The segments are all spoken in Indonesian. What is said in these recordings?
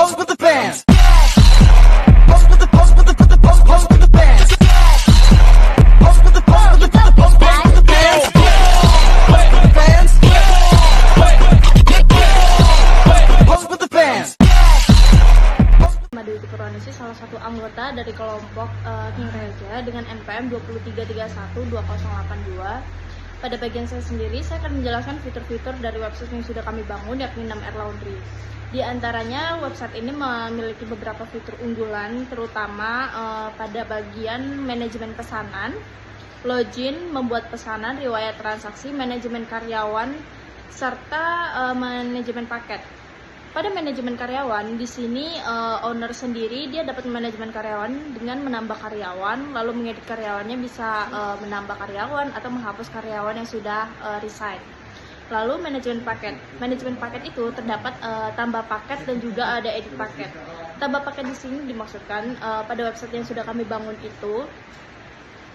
Pose with the bands. Pose with the pose with the pose with the bands. Pose with the pose with the pose with the bands. Pose with the bands. Pose with the bands. Madu Purwanisi salah satu anggota dari kelompok King Reja dengan NPM 233120882. Pada bagian saya sendiri, saya akan menjelaskan fitur-fitur dari website yang sudah kami bangun, yakni 6R Laundry. Di antaranya, website ini memiliki beberapa fitur unggulan, terutama pada bagian manajemen pesanan, login, membuat pesanan, riwayat transaksi, manajemen karyawan, serta manajemen paket. Pada manajemen karyawan, di sini owner sendiri dia dapat manajemen karyawan dengan menambah karyawan, lalu mengedit karyawannya bisa menambah karyawan atau menghapus karyawan yang sudah resign. Lalu manajemen paket itu terdapat tambah paket dan juga ada edit paket. Tambah paket di sini dimaksudkan pada website yang sudah kami bangun itu.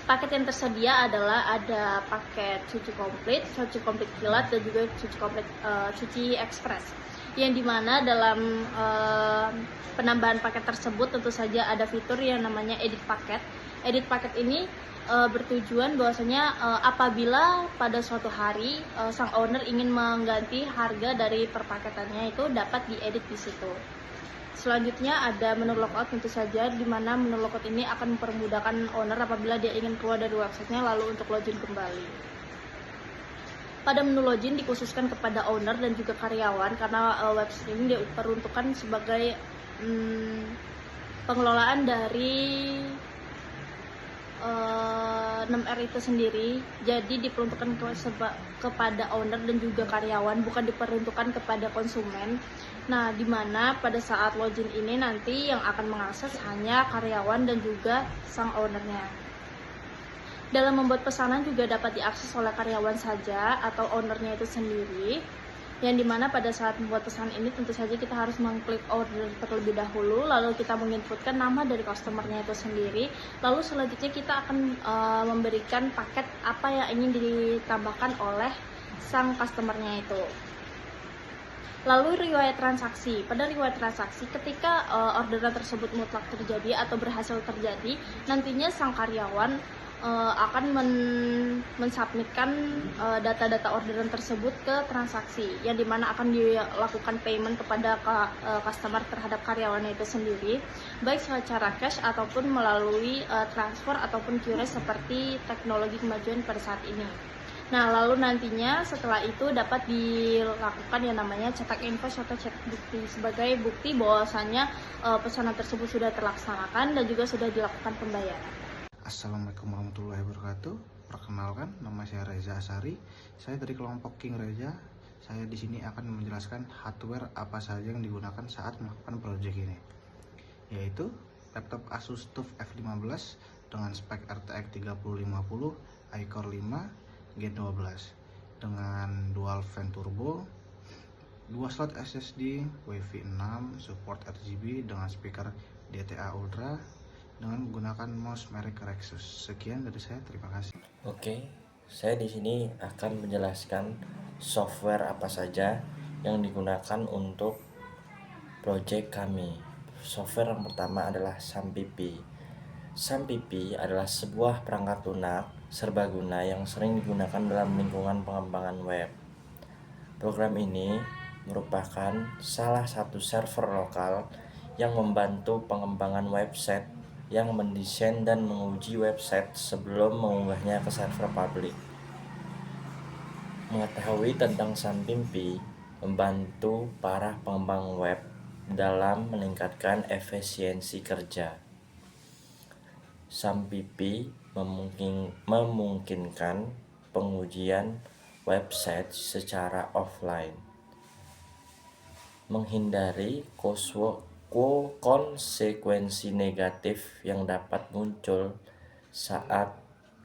Paket yang tersedia adalah ada paket cuci komplit kilat, dan juga cuci ekspres. Yang dimana dalam penambahan paket tersebut tentu saja ada fitur yang namanya edit paket. Edit paket ini bertujuan bahwasanya apabila pada suatu hari sang owner ingin mengganti harga dari perpaketannya itu dapat diedit di situ. Selanjutnya ada menu logout tentu saja, di mana menu logout ini akan mempermudahkan owner apabila dia ingin keluar dari websitenya lalu untuk login kembali. Pada menu login dikhususkan kepada owner dan juga karyawan karena website ini diperuntukkan sebagai pengelolaan dari 6R itu sendiri. Jadi diperuntukkan kepada owner dan juga karyawan, bukan diperuntukkan kepada konsumen. Nah, di mana pada saat login ini nanti yang akan mengakses hanya karyawan dan juga sang ownernya. Dalam membuat pesanan juga dapat diakses oleh karyawan saja atau ownernya itu sendiri, yang dimana pada saat membuat pesanan ini tentu saja kita harus mengklik order terlebih dahulu, lalu kita menginputkan nama dari customernya itu sendiri, lalu selanjutnya kita akan memberikan paket apa yang ingin ditambahkan oleh sang customernya itu. Lalu riwayat transaksi. Pada riwayat transaksi, ketika orderan tersebut mutlak terjadi atau berhasil terjadi, nantinya sang karyawan akan mensubmitkan data-data orderan tersebut ke transaksi, yang dimana akan dilakukan payment kepada customer terhadap karyawannya itu sendiri, baik secara cash ataupun melalui transfer ataupun QRIS seperti teknologi kemajuan pada saat ini. Nah, lalu nantinya setelah itu dapat dilakukan yang namanya cetak invoice atau cetak bukti sebagai bukti bahwasannya pesanan tersebut sudah terlaksanakan dan juga sudah dilakukan pembayaran. Assalamualaikum warahmatullahi wabarakatuh. Perkenalkan, nama saya Reza Asari. Saya dari kelompok King Reja. Saya di sini akan menjelaskan hardware apa saja yang digunakan saat melakukan proyek ini, yaitu laptop Asus TUF F15 dengan spek RTX 3050, iCore 5, Gen 12 dengan dual fan turbo, 2 slot SSD, WiFi 6, support RGB dengan speaker DTA Ultra, dengan menggunakan mouse merek Rexus. Sekian dari saya, terima kasih. Oke, saya di sini akan menjelaskan software apa saja yang digunakan untuk project kami. Software yang pertama adalah SAMPP. SAMPP adalah sebuah perangkat lunak serbaguna yang sering digunakan dalam lingkungan pengembangan web. Program ini merupakan salah satu server lokal yang membantu pengembangan website yang mendesain dan menguji website sebelum mengunggahnya ke server publik. Mengetahui tentang SAMPP membantu para pengembang web dalam meningkatkan efisiensi kerja. SAMPP memungkinkan pengujian website secara offline, menghindari konsekuensi negatif yang dapat muncul saat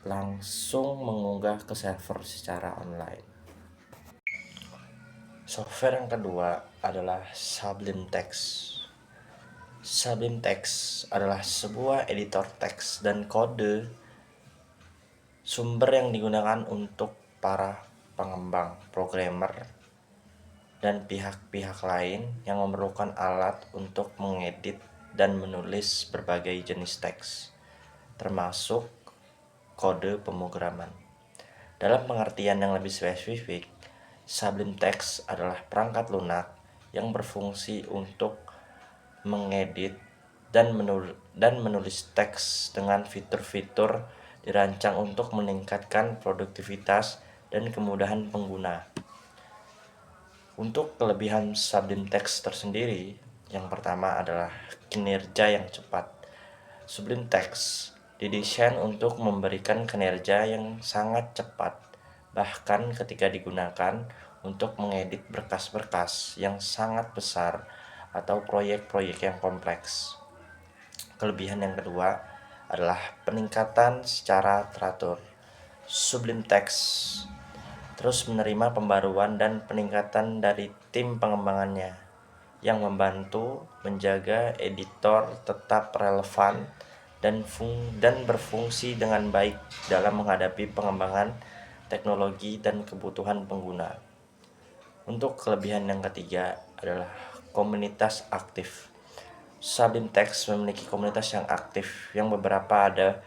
langsung mengunggah ke server secara online. Software yang kedua adalah Sublime Text. Sublime Text adalah sebuah editor teks dan kode sumber yang digunakan untuk para pengembang programmer dan pihak-pihak lain yang memerlukan alat untuk mengedit dan menulis berbagai jenis teks, termasuk kode pemrograman. Dalam pengertian yang lebih spesifik, Sublime Text adalah perangkat lunak yang berfungsi untuk mengedit dan menulis teks dengan fitur-fitur dirancang untuk meningkatkan produktivitas dan kemudahan pengguna. Untuk kelebihan Sublime Text tersendiri, yang pertama adalah kinerja yang cepat. Sublime Text didesain untuk memberikan kinerja yang sangat cepat, bahkan ketika digunakan untuk mengedit berkas-berkas yang sangat besar atau proyek-proyek yang kompleks. Kelebihan yang kedua adalah peningkatan secara teratur. Sublime Text terus menerima pembaruan dan peningkatan dari tim pengembangannya yang membantu menjaga editor tetap relevan dan berfungsi dengan baik dalam menghadapi pengembangan teknologi dan kebutuhan pengguna. Untuk kelebihan yang ketiga adalah komunitas aktif. Sublime Text memiliki komunitas yang aktif, yang beberapa ada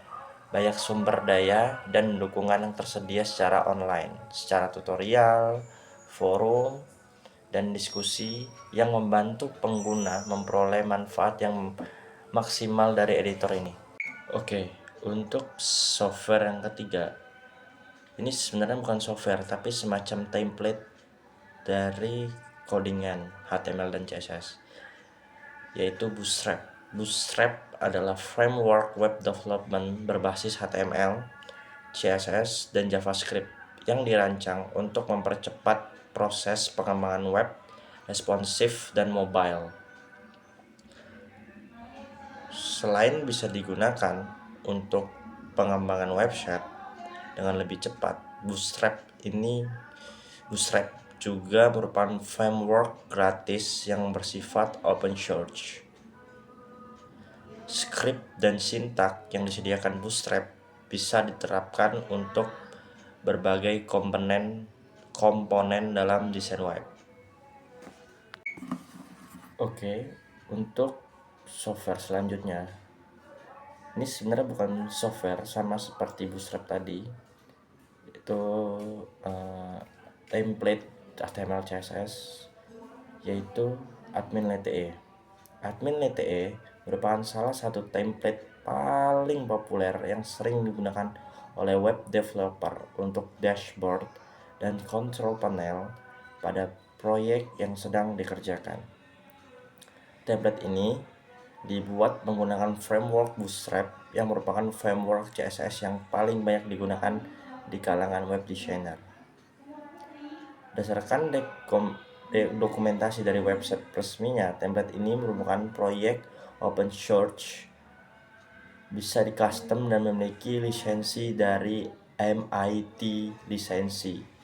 banyak sumber daya dan dukungan yang tersedia secara online, secara tutorial, forum, dan diskusi yang membantu pengguna memperoleh manfaat yang maksimal dari editor ini. Oke, untuk software yang ketiga, ini sebenarnya bukan software tapi semacam template dari codingan HTML dan CSS, yaitu Bootstrap. Bootstrap adalah framework web development berbasis HTML, CSS, dan JavaScript yang dirancang untuk mempercepat proses pengembangan web responsif dan mobile. Selain bisa digunakan untuk pengembangan website dengan lebih cepat, Bootstrap juga merupakan framework gratis yang bersifat open source. Script dan sintak yang disediakan Bootstrap bisa diterapkan untuk berbagai komponen dalam desain web. Oke, untuk software selanjutnya, ini sebenarnya bukan software, sama seperti Bootstrap tadi, itu template HTML CSS, yaitu Admin LTE. Admin LTE merupakan salah satu template paling populer yang sering digunakan oleh web developer untuk dashboard dan control panel pada proyek yang sedang dikerjakan. Template ini dibuat menggunakan framework Bootstrap yang merupakan framework CSS yang paling banyak digunakan di kalangan web designer. Berdasarkan dokumentasi dari website resminya, template ini merupakan proyek open source, bisa di custom dan memiliki lisensi dari MIT lisensi.